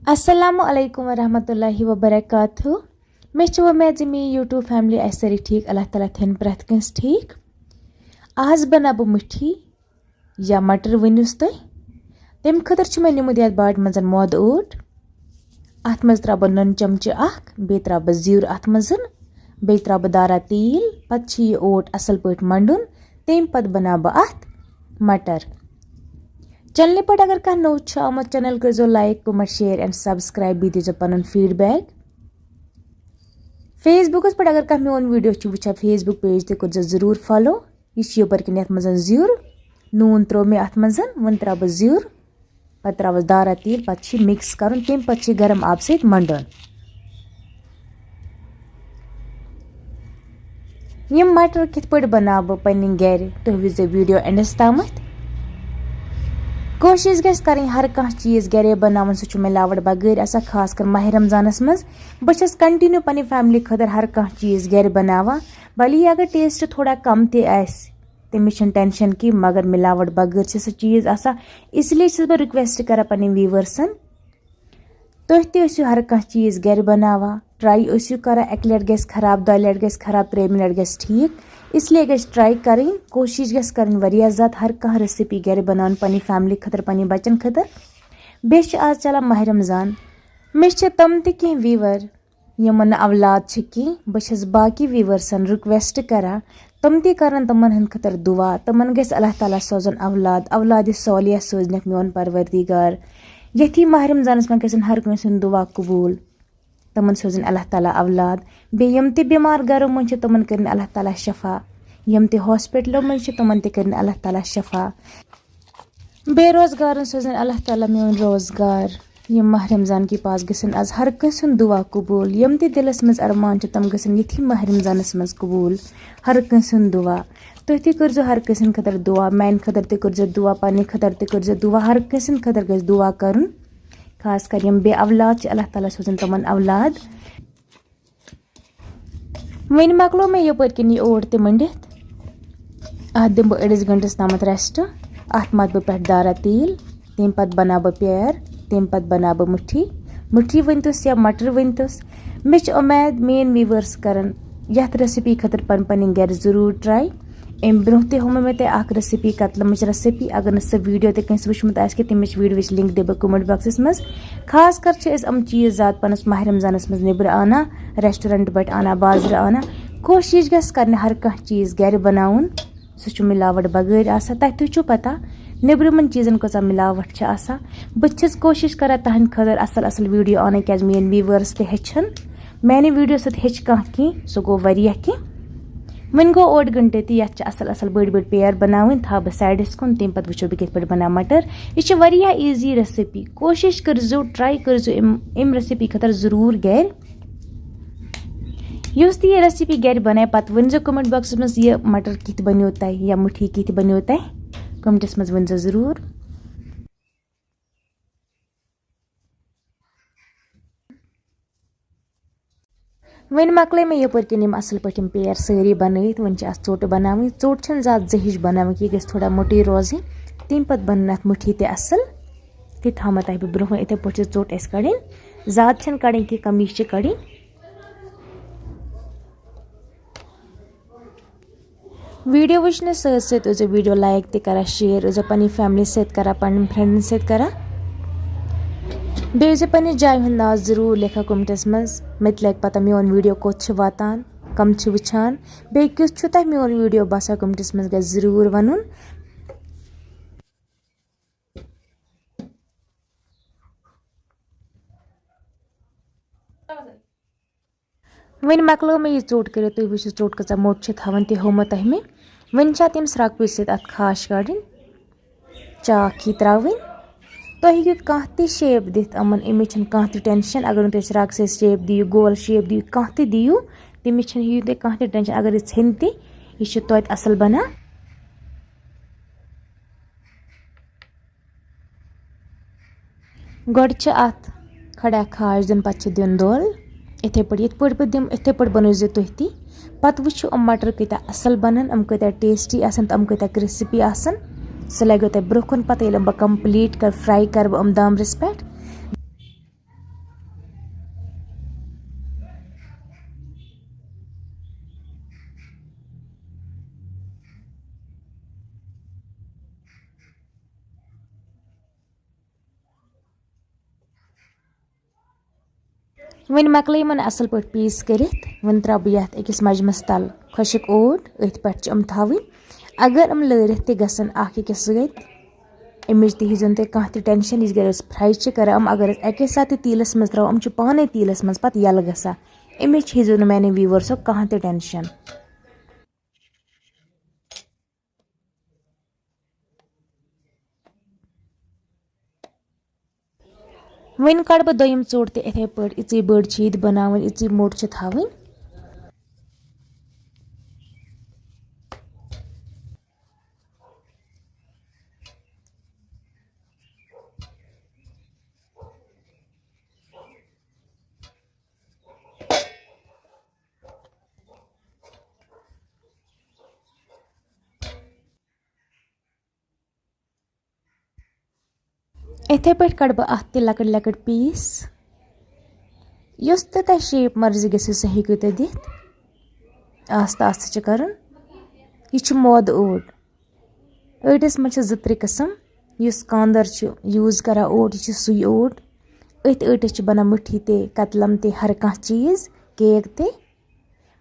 अस्सलामु अलैकुम वरहमतुल्लाहि वबरकातुहू। मे उम्मीद ज मे यूट्यूब फैमिली आस सारी ठीक, अल्लाह ताला थन प्रथ कंस ठीक। आज बना बह मिठी या मटर वनुस तुह। तम खतर मे निमुत ये बाड़ मज मोद ओट। अत मज त्रा बह नुन चमचे अख, बे त्रा बह जीर अत मज, बे त्रा बह दारा तेल। पत यह ओट असल पट मंडुन। तम पत बना बह अत मटर। चैनल पे अगर कह नो आमुत चैनल कर like comment share and subscribe भी दीजो पन फीडबैक। फेसबुकस पे अगर कह मोन वीडियो वुचा फेसबुक पेज ते कर जरूर फॉलो। यह यपर कन ये मज जीर नून त्रो मे अत मज वन त्रा बह जीर पत त्रा दारा तेल पत मिक्स कर तम पत गरम आब सत मंडन। यम मटर कित पे बना बह पन्न गर तुह वो वीडियो एंडस तामत। कोशिश गस करें हर कह चीज़ गरे बनावन सह मिलावट बगैर आसा, खास कर माह रमजानस मज बस कंटिन्यू पन्नी फैमिली खतर हर कह चीज़ गर बनावा। भले अगर टेस्ट थोड़ा कम तमिश टेंशन की, मगर मिलावट बगैर सह चीज़ आसा। इसलिए बह रिक्वेस्ट करा पन्ने व्यूवर्सन तुह ते हर कह चीज़ गर बनावा। ट्राई करा एक लट गस खराब, 2 लट गस खराब, 3 मिनट गस ठीक। इसलिए गस ट्राई करें, कोशिश गस करें वरिया ज़्यादा हर कह रेसिपी गर बनान पन्नी फैमिली खतर, पन्नी बचन खतर। बेश आज चलान माह रमजान। मे तम कह व्यूवर यमन अवलाद कह, बस बाकी व्यूवर्सन रिक्वेस्ट करा तम कर तमन हंद खतर दुआ। तमन गस अल्लाह ताला सोजन अवलाद, अवलाद सोलिया सोजनक मोन परवरदिगार। यथी माह रमजानस में गसन हर कंस दुआ कबूल। तमन सोजन अल्लाह ताला अवलाद। बे यम ते बीमार गरों मज तमन कर अल्लाह ताला शफा। यम ते हॉस्पिटलों मज तमन ते कर अल्लाह ताला शफा। बेरोजगार सोजन अल्लाह ताला मोन रोजगार। यम माह रमजान की पास गसन आज हर कंस दुआ कबूल। यम ते दिलस मज अरमान तम गसन यथी माह रमजानस मज कबूल हर कंस दुआ। तुह ते कर हर कंस खतर दुआ, मान खतर ते कर दुआ, पन्ने खतर ते कर दुआ। हर कंस खतर गस दुआ कर, खास कर यम बे अवलाद अल्लाह ताला सोजन तमन अवलाद। वन मकलो मे यपर कन यह ओट ते मंडित। अत दिम बह 1 घंटस तामत रेस्ट। अत मत बह पे दारा तेल, तम पत बना बह प्यार, तम पत बना बह मिठी वनतुस या मटर वनतुस। मे उम्मीद मेन व्यूवर्स करन यथ रेसिपी खतर पन गर जरूर ट्राई। अम ब्रोह ते हम मे ते रेसिपी कतलमच रेसिपी। अगर सह वीडियो ते कंस वुचमुत आसि तमिच वीडियोच लिंक दे बह कमेंट बॉक्सस मज। खास कर अम चीज़ ज़्यादा पनस माह रमजानस मज निबर आना, रेस्टोरेंट पे आना, बाजार आना। कोशिश गस करने हर कह चीज़ गर बनाउन सह मिलावट बगैर आसा। तुह पता निब्रमन चीज़न कसा मिलावट आसा। बस कोशिश करा तहद खतर असल असल वीडियो आने क्या मेन व्यूवर्स ते हेचन मैंने वीडियो सत हेच कह कह सह गो वरिया कह। वन गो 1 घंटे ते ये असल असल बड़ बड़ पेयर बनावन था बह साइडस कुन। तम पत वो कित पे बना मटर। यह ईजी रेसिपी। कोशिश करजो, ट्राई करजो इम रेसिपी खतर जरूर गर। युस ते रेसिपी गर बनाए पत वनजो कमेंट बॉक्स मज ये मटर कित बनो तह या मिठी कित बनो तह, कमेंटस मज वनजो जरूर। वन मकल मे यपर कन असल पे पेयर सारी बनत। वन चोट बनावी। चोट ज़्यादा जहिश बनावी, यह गस थोड़ा मोटी रोज। तम पत बन अत मिठी ते असल। ते थमा तह बह ब्रोह इथे पे चोट कड़। ज़्यादा कड़ कि कमीज कड़। वीडियो वुचने सत वीडियो लाइक ते करा, शेयर पन्नी फैमिली सत करा, पन्न फ्रेंडन सत करा। बेजे पन्ने जाय हुंद नाव जरूर लिखा कमेंटस मज। मत लग पता मोन वीडियो कोत वातान, कम वुचान, बे किस तह मोन वीडियो बसा कमेंटस मज गस जरूर वनुन। वन मकलो मे यह चोट कर। तुम वो चोट कचा मोट थवन ते होमो तह मे। वन तम स्रक सत खाश कड़ चाक ही त्रावन। तुम हेकु कह ती शेप दित अमन अमिच कह टेंशन अगर तुम रक्स शेप दियो गोल शेप दियो कह दियो तमिच हेयु कह टेंशन अगर इन ती यह तोत असल बना गोड अत खड़ा खाज दिन पे दिन दोल इथे पे पे दिम इथे पे बनोज तुह ती पत वो मटर कत असल बनान कत टेस्टी तम कत क्रिस्पी सह लगो तुम ब्रोह कुन पे बह कंप्लीट कर फ्राई कर बह दामरस पे वन मकल मन असल पे पीस कर वन त्रा बह ये अकिस मजमस तल खुशिक ओट अथ पे थवन अगर लरित त गसन अकिस अमिच तीजन तुम कह टेंशन यह गर फ्राई कर अगर अके साथ तीलस मज त्रो पाने तीलस मज पे यल गसा अमिच हेजो न मैंने व्यूवर्सो कह टेंशन वन कड़ बह दोयम चोट ते इथे पे इची बड़ चीज बनावन इची मोट थवन इथे पे कड़ बह अत लकट लकट पीस युस तह शेप मर्जी गो सह हेकु तुम दित आस्ता आस्ता कर यह मोद ओट ओटस मज जो त्रे किस्म इस कांदर यूज कर ओट यह सुई ओट अथ ओटस बना मिठी ते कतलम ते हर कह चीज केक ते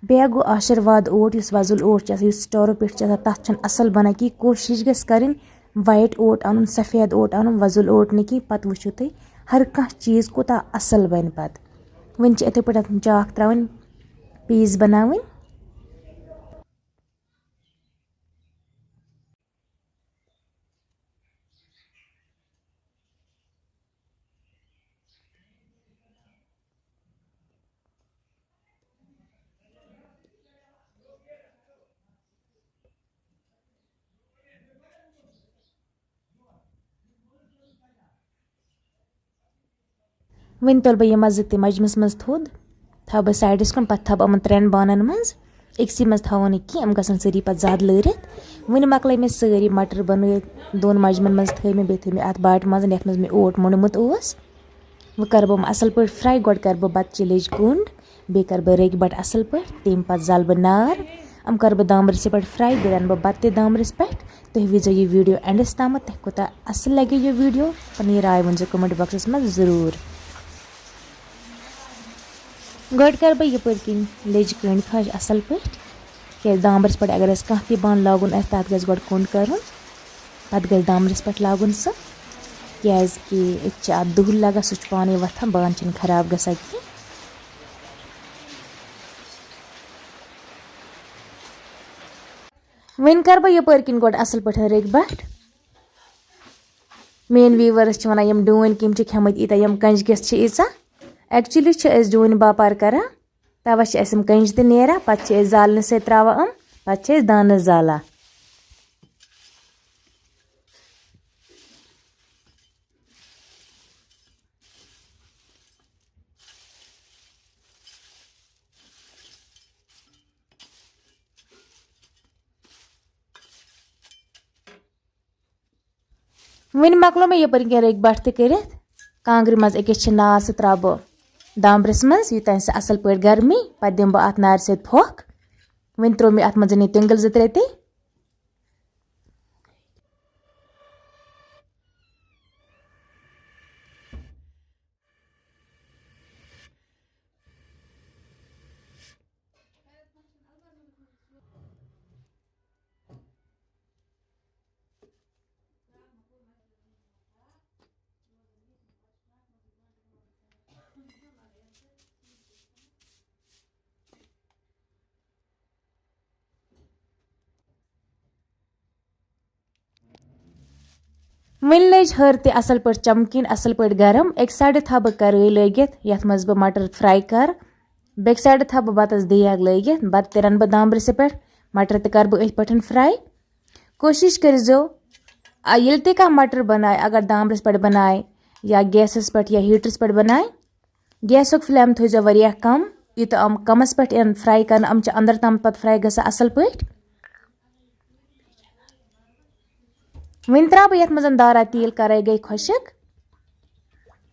बे गो आशीर्वाद ओट इस वजुल ओट स्टोर पे तथ असल बना कि कोशिश गस कर वाइट ओट अन सफेद ओट अन वजुल ओट न कि पत वो तुम हर कह चीज कोता असल बन पत वन इथे पे चाक त्रावन पीस बनावन वन तुल बह यह ज मजमस मज थोद थव बह साइडस कुन पे थव अमन त्रेन बानन मज अक्सी मज थवो न कि गसन सारी पे ज्यादा लरित वन मकल मे सारी मटर बन दोन मजमन मज थ मे बे थ अत बाट मज ये मज मे ओट मुनमुत वह कर बह असल पे फ्राई गोड कर बह बत चिलेज गुंड बे कर बह रग बट असल पे तम पे जल बह नार कर बह दामरस पे फ्राई बे रन बह बत दामरस पे तुम वीजो यह वीडियो एंडस तम तुम कोता असल लगे यह वीडियो पनी राय वन कमेंट बॉक्स में जरूर गोड कर बह यप लेज कंड खज असल पे क्या दामरस पे अगर कह तह बन लागुन तथ गो गोड कुंड कर पे गो दामरस पे लागुन सह क्या दुह लगा सह पाने वथान बान खराब गसा कि वन कर बह यपर किन गोड असल पे रग बट मेन व्यूवर्स वन यम डून कम खेमत ईता यम कंज किस ईचा एक्चुअली डून बापार कर तवा कंज ते नेरा पे जालन से त्रावा पे दान जाला वन मकलो मे यपर रग बट तर कांग्र मज अकिस नार सह त्रा बह दामरस मज यूतान सह असल पे गर्मी पे दिम बह अत नार सत फोक वन त्रो मे अत मज तिंगल ज त्रे ते वन लज हर ते असल पे चमकिन असल पे गरम एक साइड था बह कढ़ाई लगित यथ मज बह मटर फ्राई कर बेक साइड था बह बतस देग लगित बत ते रन बह दाम्ब्रस पे मटर ते कर बह पे फ्राई कोशिश करो ये ते कह मटर बनाए अगर दाम्ब्रस पे बनाए या गैसस पे या हीटरस पे बनाए गैस फ्लेम थो वह कम यूत कमस पे फ्राई कर अंदर तम पे फ्राई ग असल पे वन त्रा बह ये मज दारा तेल कढ़ाई गई खुशक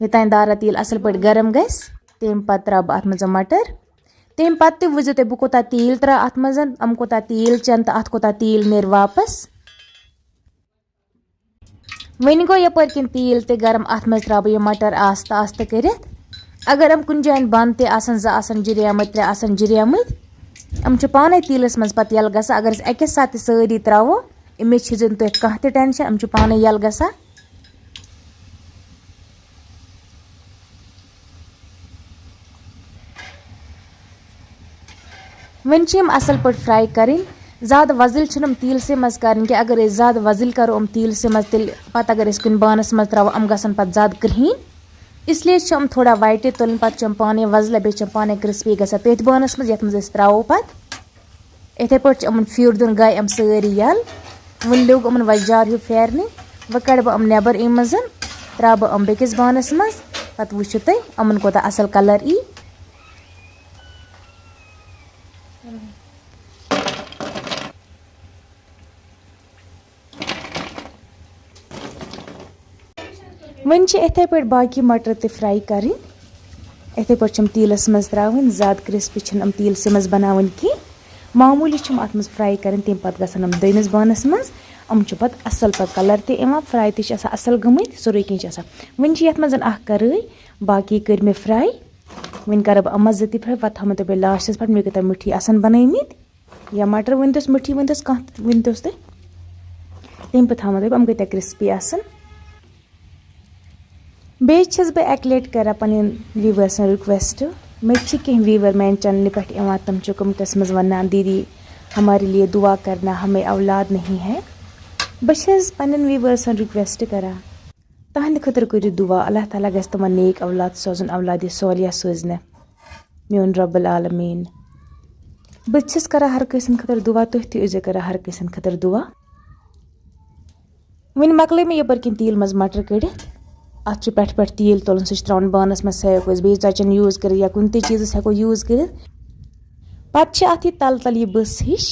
योतान दारा तेल असल पे गरम गस तम पे त्रा बह अत मज मटर तम पे वुजो तुम बह कोता तेल त्रा अत मज कोता तेल चन तो अत कोता तेल नेर वापस वन गो यपर किन तेल ते गरम अत मज त्रा बह मटर आस्ता आस्ता कर अगर कुन जान बंद ते जुरियामत त्रे जुरियामत पाने तेलस मज पे यल ग अगर अक साथ सारी त्रो अमिच तुम कह टेंशन पाने यल ग वन असल पे फ्राई करें ज़्यादा वजिल तेल से मज कर अगर ज़्यादा वजिल करो तेल से मज तेल पत अगर कुन बानस मज त्रो गसन पे ज़्यादा ग्रहन इसलिए थोड़ा वाइटे तुलन पे पाने वजल बे पाने क्रिस्पी ग तथ बानस मज ये मज त्रो पे इथे पे फ्यूर दिन गए सारी यल वन लोग वजार हिू फेरने वह कड़ बह नबर अम मज त्रा बह बेकिस बानस मज पे वुचो तुम कोता असल कलर ई वन इथे पे बाकी मटर ते फ्राई करें इथे पे तेलस मज त्रावन ज़्यादा क्रिस्पी तेल से मज बनावन की मामूली अत मज फ्राई करें तम पे गसन दमिस बानस मज पे असल पे कलर ते फ्राई ते असल गमत सोरे कह वन ये मज कढ़ाई बाकी कर मे फ्राई वन कर बह मज ते फ्राई पे थो पे लास्टस पे मे कत मिठी आसन बनमित या मटर वनतोस मिठी वनतोस कह वनतोस तम पे थो पे गई क्रिस्पी आसन बेस बह अक लट कर पन व्यूवर्स रिक्वेस्ट मे कह व्यूवर मैन चैनल पे तम कमेंटस मज वन दीदी हमारे लिए दुआ करना हमें औलाद नहीं है बस पन व्यूवर्स रिक्वेस्ट करा तहद खतर करो दुआ अल्लाह ताला गस तमन नेक औलाद सोजन औलाद सोलिया सोजन मोन रब्बुल आलमीन बस करा हर कसन खतर दुआ तुह तज करा हर कसन खतर दुआ वन मकल मे यपर किन तेल मज मटर कड़ित अत पे तेल तुलन सह त्रावन बानस मज सो ज़चन यूज कर या कुन चीज़ हेको यूज कर पे अत तल तल यह बस हिश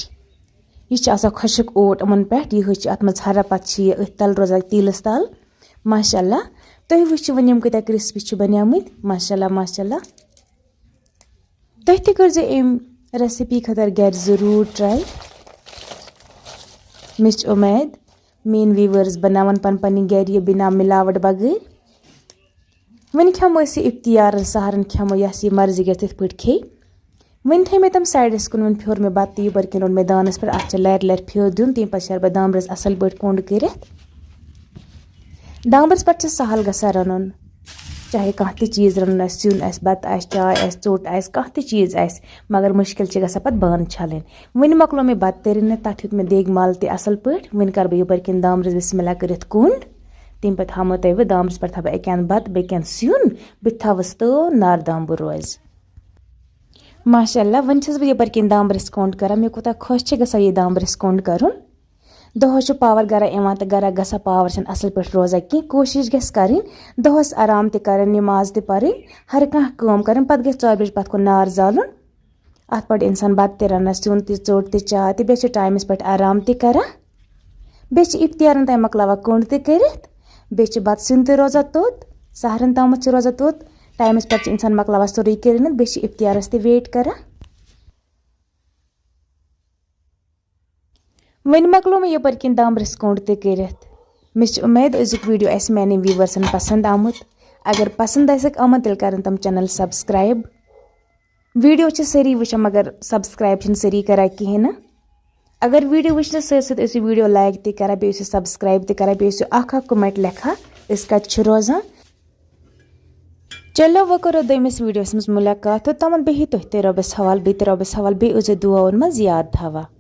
यह खुशक ओट अमन पे यह अत मज हरा पे तल रोजान तेलस तल माशाल्लाह तुह वो वन यम कत क्रिस्पी बनियामत माशाल्लाह माशाल्लाह तुह ते कर अम रेसिपी खतर घर ज़रूर ट्राई मे उम्मीद मेन व्यूवर्स बनावन पन पन घर यह बिना मिलावट बगैर वन खमो इफ्तियार सहरन खमो यस यह मर्जी ग तिथ पे खे वन थे मे तम साइडस कुन वन फ्योर मे बत यबर किन रोन मे दानस पे अत लर लर फ्योर दिन तम पे शर बह दाम्ब्रस असल पे कोंड कर दाम्ब्रस पे सहल ग रन चाहे कह चीज़ रन सिन बत चाय चोट कह चीज़ मगर मुश्किल ग पे बान छलन वन मकलो मे बत तरिन तथ हेत मे देग माल ते असल पे वन कर बह यपर किन दाम्ब्रस बिस्मिल्लाह कर कोंड तम पे थो तुम दाम्ब्रस पे थो अकन बत बेकन सिन बह थवस तो नार दाम्बुर रोज माशाल्लाह वन बह यपर किन दाम्ब्रस कोंड कर मे कोता खुश ग यह दाम्ब्रस कोंड कर दहस पावर गरा तो गरा ग पावर असल पे रोजान कह कोशिश गि दहस आराम कर नमाज ते पर हर कह कर पे ग 4 बजे पे नार जालुन अत पे इंसान बत रन सिन चोट चाय तो बे टाइमस पे आराम कर बे इफ्तियारन तम मकलावा कोंड कर बे बत सिन रोजान तोत सहरन तम रोजान तोत टाइमस पे इंसान मकलावा सोरे कर बे इफ्तियारस ते वेट कर वन मकलो मे यपर किन दाम्ब्रस कोंड ते कर मे उम्मीद अजुक वीडियो आस माने व्यूवर्सन पसंद आमुत अगर पसंद आमन तेल कर तम चैनल सब्सक्राइब वीडियो सारी वुचान मगर सब्सक्राइब सारी करा कहें अगर वीडियो वुचन सत वीडियो लाइक ते करा बे सब्सक्राइब ते करा बे अख कमेंट लेखा कत रोजान चलो वो करो दमिस वीडियोस मज मुलाकात तमन बेहि तुह ते रबस हवाल बे रबस हवाल बे दुआन मज याद थवा।